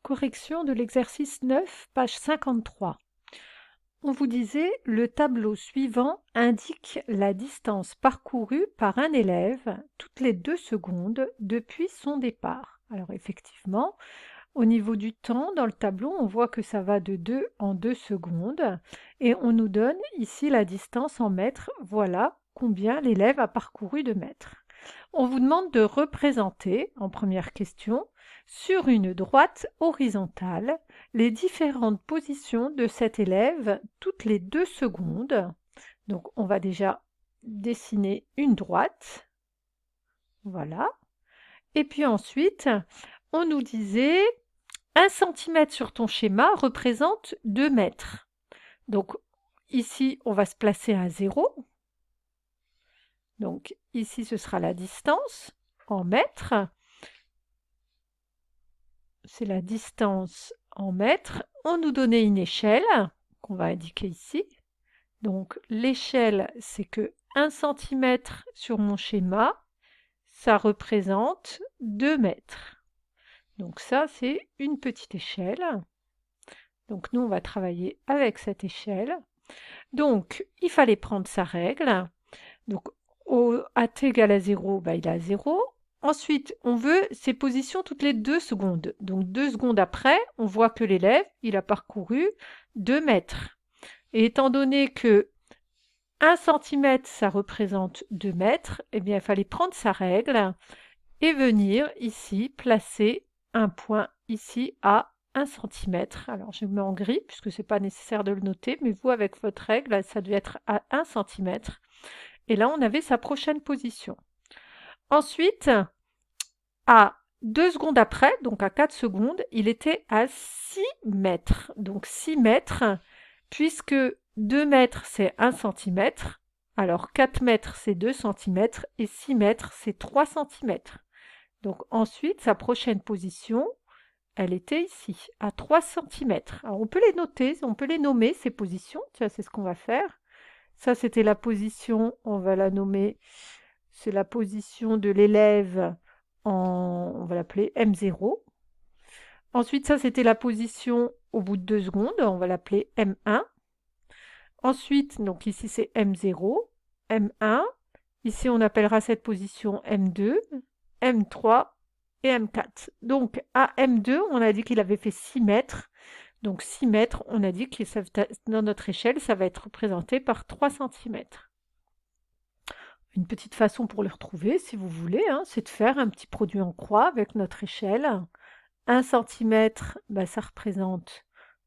Correction de l'exercice 9, page 53. On vous disait, le tableau suivant indique la distance parcourue par un élève toutes les 2 secondes depuis son départ. Alors effectivement, au niveau du temps, dans le tableau, on voit que ça va de 2 en 2 secondes et on nous donne ici la distance en mètres. Voilà combien l'élève a parcouru de mètres. On vous demande de représenter, en première question, sur une droite horizontale, les différentes positions de cet élève toutes les 2 secondes. Donc on va déjà dessiner une droite. Voilà. Et puis ensuite, on nous disait 1 cm sur ton schéma représente 2 mètres. Donc ici, on va se placer à 0. Donc ici, ce sera la distance en mètres. C'est la distance en mètres. On nous donnait une échelle qu'on va indiquer ici. Donc l'échelle, c'est que 1 cm sur mon schéma, ça représente 2 mètres. Donc ça, c'est une petite échelle. Donc nous, on va travailler avec cette échelle. Donc, il fallait prendre sa règle. Donc, at égale à 0, bah, il est à 0. Ensuite, on veut ses positions toutes les 2 secondes. Donc 2 secondes après, on voit que l'élève, il a parcouru 2 mètres. Et étant donné que 1 cm, ça représente 2 mètres, eh bien, il fallait prendre sa règle et venir ici placer un point ici à 1 cm. Alors, je mets en gris puisque ce n'est pas nécessaire de le noter, mais vous, avec votre règle, ça devait être à 1 cm. Et là, on avait sa prochaine position. Ensuite, à 2 secondes après, donc à 4 secondes, il était à 6 mètres. Donc 6 mètres, puisque 2 mètres, c'est 1 cm. Alors 4 mètres, c'est 2 cm. Et 6 mètres, c'est 3 cm. Donc ensuite, sa prochaine position, elle était ici, à 3 cm. Alors on peut les noter, on peut les nommer, ces positions. Tiens, c'est ce qu'on va faire. Ça, c'était la position, on va la nommer, c'est la position de l'élève on va l'appeler M0. Ensuite, ça, c'était la position au bout de 2 secondes, on va l'appeler M1. Ensuite, donc ici, c'est M0, M1. Ici, on appellera cette position M2, M3 et M4. Donc, à M2, on a dit qu'il avait fait 6 mètres. Donc 6 mètres, on a dit que dans notre échelle, ça va être représenté par 3 cm. Une petite façon pour le retrouver, si vous voulez, hein, c'est de faire un petit produit en croix avec notre échelle. 1 cm, bah, ça représente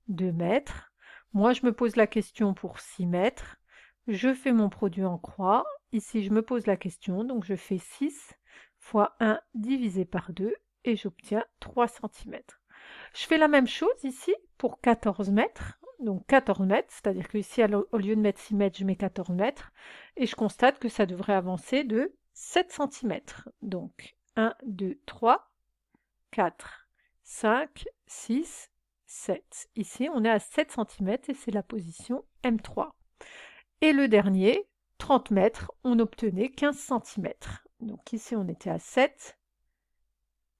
2 mètres. Moi, je me pose la question pour 6 mètres. Je fais mon produit en croix. Ici, je me pose la question, donc je fais 6 fois 1 divisé par 2 et j'obtiens 3 cm. Je fais la même chose ici pour 14 mètres. Donc 14 mètres, c'est-à-dire que ici, au lieu de mettre 6 mètres, je mets 14 mètres. Et je constate que ça devrait avancer de 7 cm. Donc 1, 2, 3, 4, 5, 6, 7. Ici, on est à 7 cm et c'est la position M3. Et le dernier, 30 mètres, on obtenait 15 cm. Donc ici, on était à 7,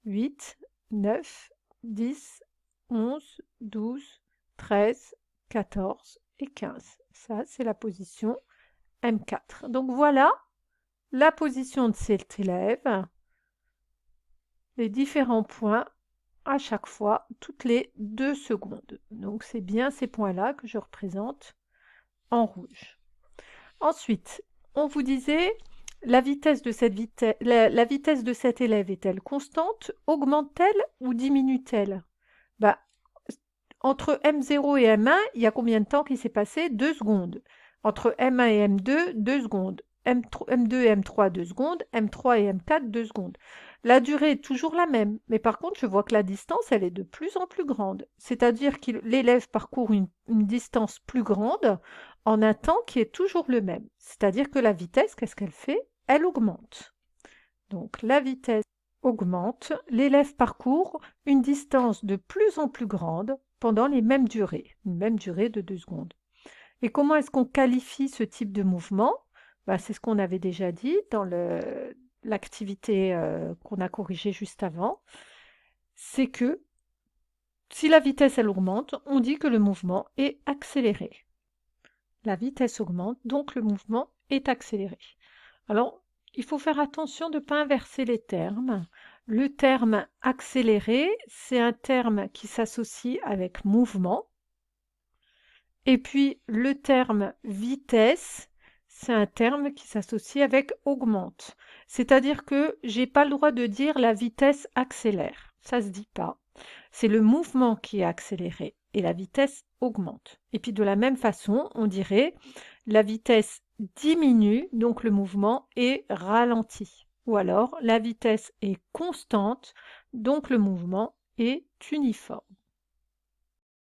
8, 9, 10, 11, 12, 13, 14 et 15. Ça, c'est la position M4. Donc voilà la position de cet élève, les différents points à chaque fois, toutes les 2 secondes. Donc c'est bien ces points-là que je représente en rouge. Ensuite, on vous disait, la vitesse de cet élève est-elle constante, augmente-t-elle ou diminue-t-elle? Bah, entre M0 et M1, il y a combien de temps qui s'est passé? 2 secondes. Entre M1 et M2, 2 secondes. M2 et M3, 2 secondes. M3 et M4, 2 secondes. La durée est toujours la même, mais par contre, je vois que la distance, elle est de plus en plus grande. C'est-à-dire que l'élève parcourt une distance plus grande en un temps qui est toujours le même. C'est-à-dire que la vitesse, qu'est-ce qu'elle fait? Elle augmente. Donc la vitesse augmente, l'élève parcourt une distance de plus en plus grande pendant les mêmes durées, une même durée de 2 secondes. Et comment est-ce qu'on qualifie ce type de mouvement? Ben, c'est ce qu'on avait déjà dit dans l'activité qu'on a corrigée juste avant. C'est que Si la vitesse, elle augmente, on dit que le mouvement est accéléré. La vitesse augmente, donc le mouvement est accéléré. Alors, il faut faire attention de ne pas inverser les termes. Le terme accéléré, c'est un terme qui s'associe avec mouvement. Et puis, le terme vitesse, c'est un terme qui s'associe avec augmente. C'est-à-dire que je n'ai pas le droit de dire la vitesse accélère. Ça ne se dit pas. C'est le mouvement qui est accéléré et la vitesse augmente. Et puis de la même façon, on dirait la vitesse diminue, donc le mouvement est ralenti. Ou alors la vitesse est constante, donc le mouvement est uniforme.